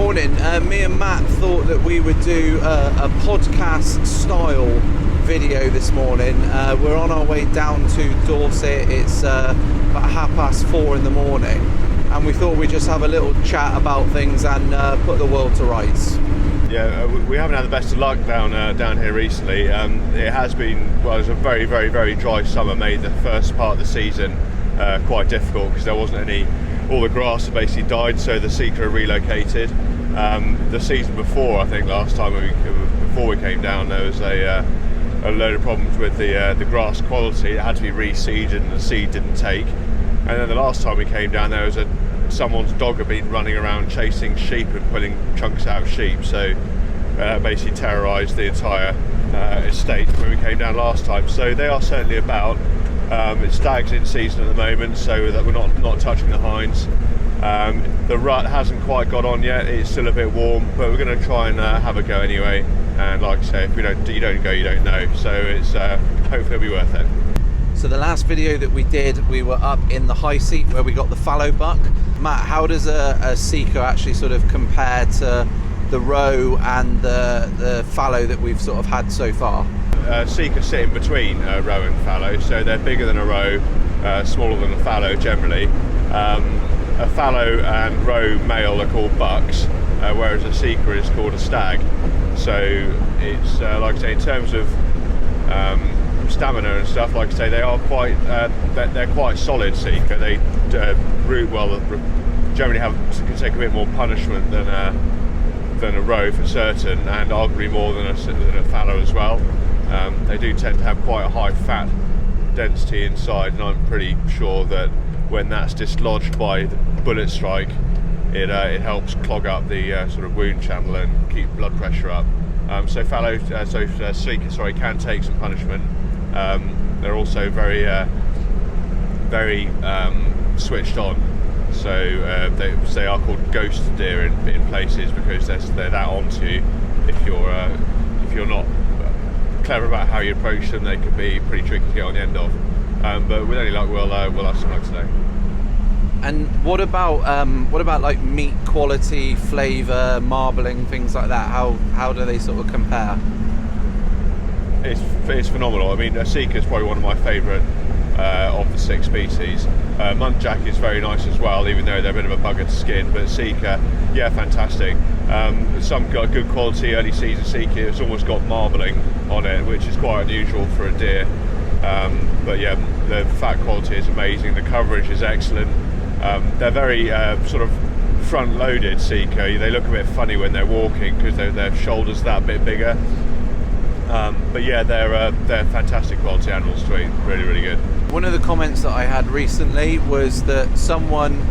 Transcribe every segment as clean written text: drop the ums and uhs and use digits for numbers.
Morning. Me and Matt thought that we would do a podcast style video this morning. We're on our way down to Dorset. It's about 4:30 in the morning, and we thought we'd just have a little chat about things and put the world to rights. Yeah, we haven't had the best of luck down here recently. It has been, well, it was a very, very, very dry summer, made the first part of the season quite difficult because there wasn't any. All the grass had basically died, so the Seeker relocated. The season before, I think last time before we came down, there was a load of problems with the grass quality. It had to be reseeded and the seed didn't take. And then the last time we came down, there was someone's dog had been running around chasing sheep and pulling chunks out of sheep, so basically terrorised the entire estate when we came down last time. So they are certainly about. It's Stag's in season at the moment, so that we're not touching the hinds. The rut hasn't quite got on yet. It's still a bit warm, but we're going to try and have a go anyway. And like I say, if you don't go, you don't know. So it's hopefully it'll be worth it. So the last video that we did, we were up in the high seat where we got the fallow buck. Matt, how does a Seeker actually sort of compare to the roe and the fallow that we've sort of had so far? Seeker sit in between roe and fallow, so they're bigger than a roe, smaller than a fallow generally. A fallow and roe male are called bucks, whereas a Seeker is called a stag. So it's like I say, in terms of stamina and stuff, like I say, they are quite they're quite solid Seeker. They root well, generally can take a bit more punishment than a roe for certain, and arguably more than a fallow as well. They do tend to have quite a high fat density inside, and I'm pretty sure that when that's dislodged by the bullet strike, it helps clog up the sort of wound channel and keep blood pressure up. So Seeker can take some punishment. They're also very switched on. So they are called ghost deer in places because they're that onto you. If you're not clever about how you approach them, they can be pretty tricky to get on the end of. But with any luck, we'll have some luck today. And what about like meat quality, flavour, marbling, things like that? How do they sort of compare? It's phenomenal. I mean, a Seeker is probably one of my favourite of the 6 species. Muntjac is very nice as well, even though they're a bit of a bugger to skin. But Seeker, yeah, fantastic. Some got good quality early season Seeker. It's almost got marbling on it, which is quite unusual for a deer. But yeah, the fat quality is amazing. The coverage is excellent. They're very sort of front-loaded Seeker. They look a bit funny when they're walking because their shoulders are that bit bigger. But yeah, they're fantastic quality animals to eat. Really, really good. One of the comments that I had recently was that someone,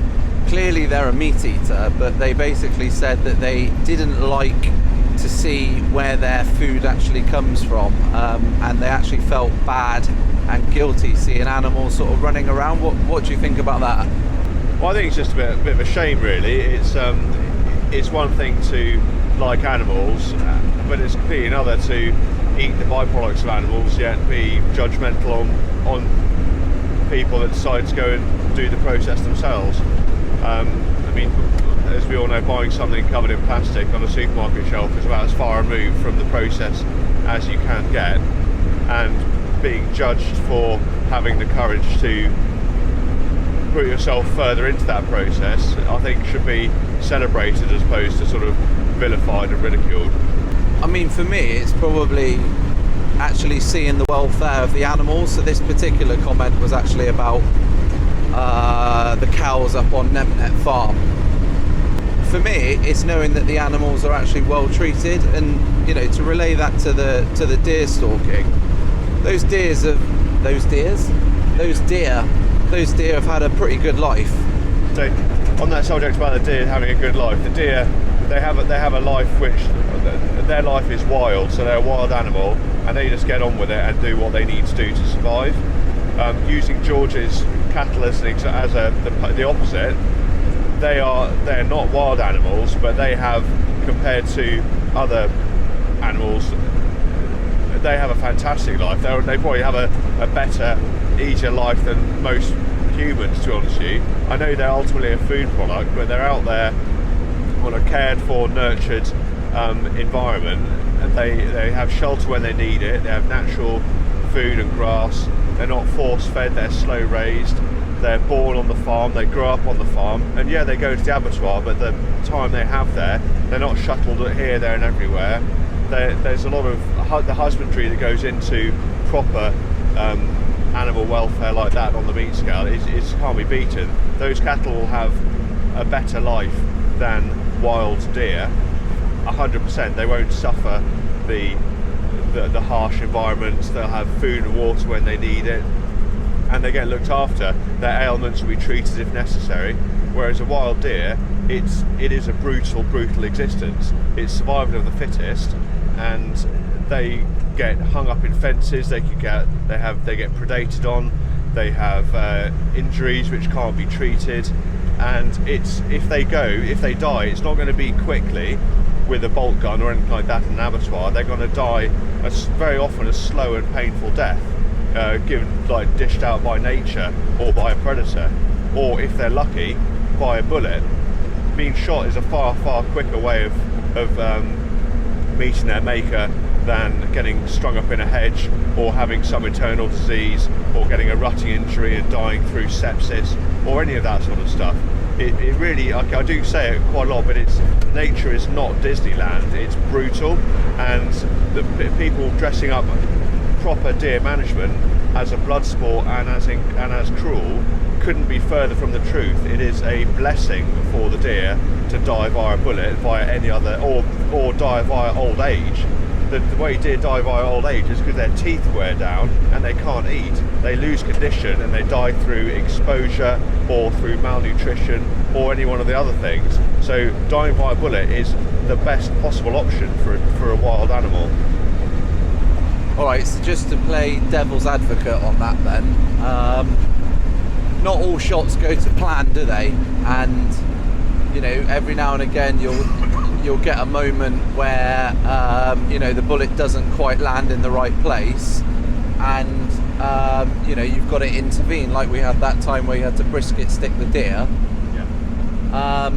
clearly they're a meat eater, but they basically said that they didn't like to see where their food actually comes from, and they actually felt bad and guilty seeing animals sort of running around. What do you think about that? Well, I think it's just a bit of a shame, really. It's one thing to like animals, but it's completely another to eat the byproducts of animals, yet be judgmental on people that decide to go and do the process themselves. I mean, as we all know, buying something covered in plastic on a supermarket shelf is about as far removed from the process as you can get, and being judged for having the courage to put yourself further into that process, I think should be celebrated as opposed to sort of vilified and ridiculed. I mean, for me, it's probably actually seeing the welfare of the animals. So this particular comment was actually about the cows up on Nemnet Farm. For me, it's knowing that the animals are actually well treated, and to relay that to the deer stalking. Those deer have had a pretty good life. So, on that subject about the deer having a good life, the deer they have a life which their life is wild, so they're a wild animal, and they just get on with it and do what they need to do to survive. Using George's cattle as the opposite, they're not wild animals, but they have, compared to other animals, they have a fantastic life. They probably have a better, easier life than most humans, to be honest with you. I know they're ultimately a food product, but they're out there on a cared for, nurtured environment, and they have shelter when they need it. They have natural food and grass. They're not force fed, they're slow raised. They're born on the farm, they grow up on the farm, and yeah, they go to the abattoir, but the time they have there, they're not shuttled here, there and everywhere. There's a lot of the husbandry that goes into proper animal welfare like that on the meat scale. It can't be beaten. Those cattle will have a better life than wild deer, 100%. They won't suffer the harsh environments. They'll have food and water when they need it, and they get looked after. Their ailments will be treated if necessary, whereas a wild deer, it is a brutal existence. It's survival of the fittest, and they get hung up in fences. They get predated on. They have injuries which can't be treated, and if they die, it's not going to be quickly with a bolt gun or anything like that in an abattoir. They're going to die very often a slow and painful death, dished out by nature or by a predator, or if they're lucky, by a bullet. Being shot is a far quicker way of meeting their maker than getting strung up in a hedge, or having some internal disease, or getting a rutting injury and dying through sepsis, or any of that sort of stuff. It really, I do say it quite a lot, but nature is not Disneyland. It's brutal, and the people dressing up proper deer management as a blood sport and as cruel couldn't be further from the truth. It is a blessing for the deer to die via a bullet, via any other, or die via old age. The way deer die via old age is because their teeth wear down and they can't eat. They lose condition and they die through exposure or through malnutrition or any one of the other things. So dying via bullet is the best possible option for a wild animal. Alright, so just to play devil's advocate on that then, not all shots go to plan, do they? And every now and again you'll get a moment where the bullet doesn't quite land in the right place, and you've got to intervene, like we had that time where you had to brisket stick the deer. Yeah.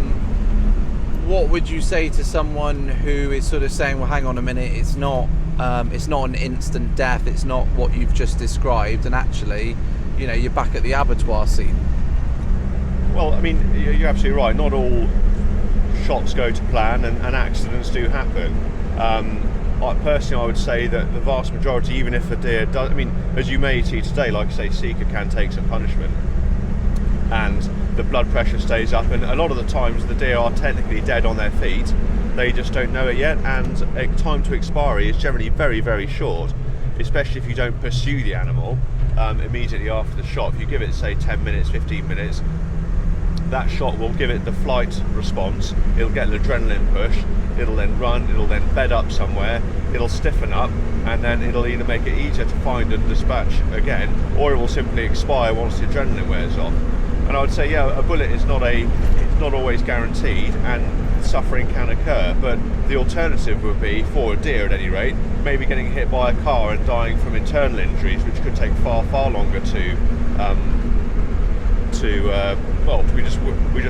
What would you say to someone who is sort of saying, well, hang on a minute, it's not an instant death, it's not what you've just described, and actually you're back at the abattoir scene? Well, I mean, you're absolutely right. Not all shots go to plan, and accidents do happen. Personally, I would say that the vast majority, even if a deer does, I mean, as you may see today, like I say, seeker can take some punishment, and the blood pressure stays up, and a lot of the times the deer are technically dead on their feet. They just don't know it yet, and time to expiry is generally very short, especially if you don't pursue the animal immediately after the shot. If you give it, say, 10 minutes, 15 minutes, that shot will give it the flight response. It'll get an adrenaline push, it'll then run, it'll then bed up somewhere, it'll stiffen up, and then it'll either make it easier to find and dispatch again, or it will simply expire once the adrenaline wears off. And I would say, yeah, a bullet is not always guaranteed, and suffering can occur, but the alternative would be, for a deer at any rate, maybe getting hit by a car and dying from internal injuries, which could take far longer well, we just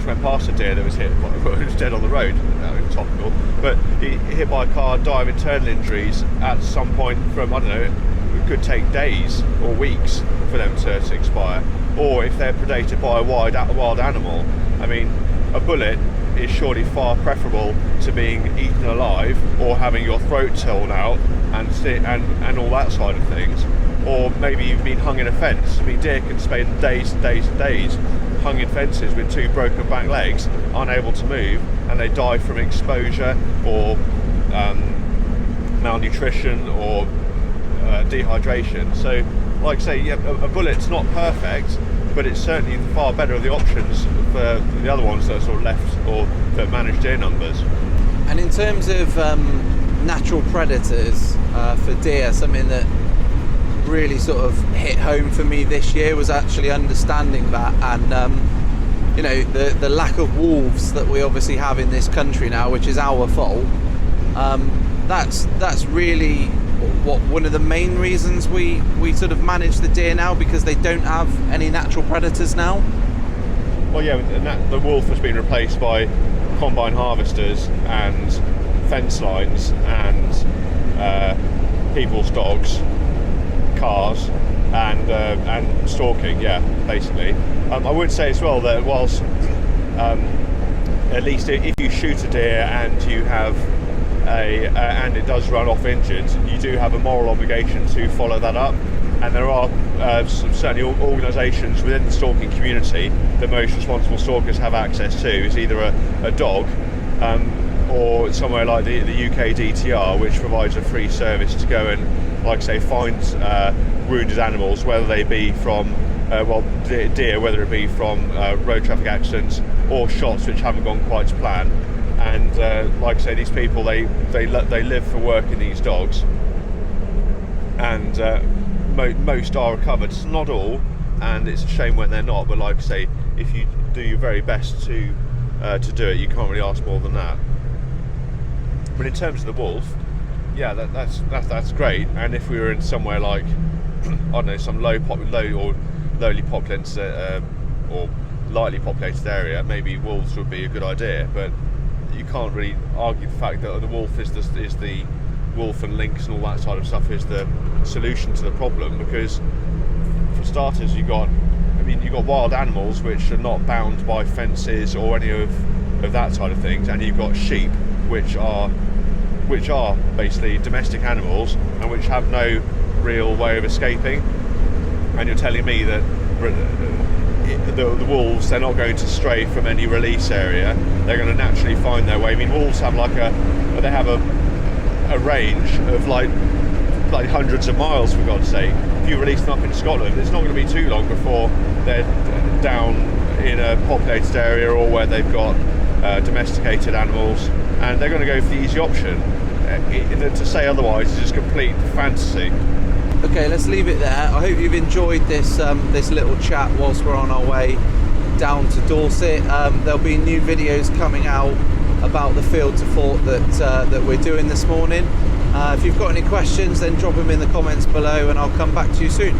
went past a deer that was was dead on the road. Topical, but hit by a car, die of internal injuries at some point from, I don't know, it could take days or weeks for them to expire. Or if they're predated by a wild animal, I mean, a bullet is surely far preferable to being eaten alive, or having your throat torn out and all that side of things. Or maybe you've been hung in a fence. I mean, deer can spend days hung in fences with two broken back legs, unable to move, and they die from exposure or malnutrition or dehydration. So, like I say, yeah, a bullet's not perfect, but it's certainly far better of the options for the other ones that are sort of left or that manage deer numbers. And in terms of natural predators for deer, something that really sort of hit home for me this year was actually understanding that, and the lack of wolves that we obviously have in this country now, which is our fault. That's really one of the main reasons we sort of manage the deer now, because they don't have any natural predators now. Well, yeah, the wolf has been replaced by combine harvesters and fence lines and people's dogs, cars, and stalking. Yeah, basically. I would say as well that whilst at least if you shoot a deer and you have and it does run off injured, you do have a moral obligation to follow that up. And there are certainly organisations within the stalking community that most responsible stalkers have access to. Is either a dog or somewhere like the UK DTR, which provides a free service to go and, like I say, find wounded animals, whether they be from deer, whether it be from road traffic accidents or shots which haven't gone quite to plan. And like I say, these people they live for working these dogs, and most are recovered. It's not all, and it's a shame when they're not. But like I say, if you do your very best to do it, you can't really ask more than that. But in terms of the wolf, yeah, that's great. And if we were in somewhere like I don't know, some low or lowly populated or lightly populated area, maybe wolves would be a good idea. But you can't really argue the fact that the wolf is the wolf and lynx and all that side of stuff is the solution to the problem, because for starters you've got wild animals which are not bound by fences or any of that side of things, and you've got sheep which are basically domestic animals and which have no real way of escaping. And you're telling me that the wolves, they're not going to stray from any release area, they're going to naturally find their way. I mean, wolves have a range of like hundreds of miles, for God's sake. If you release them up in Scotland, it's not going to be too long before they're down in a populated area or where they've got domesticated animals, and they're going to go for the easy option. To say otherwise is just complete fantasy. Okay, let's leave it there. I hope you've enjoyed this little chat whilst we're on our way down to Dorset. There'll be new videos coming out about the field to fort that we're doing this morning. If you've got any questions, then drop them in the comments below and I'll come back to you soon.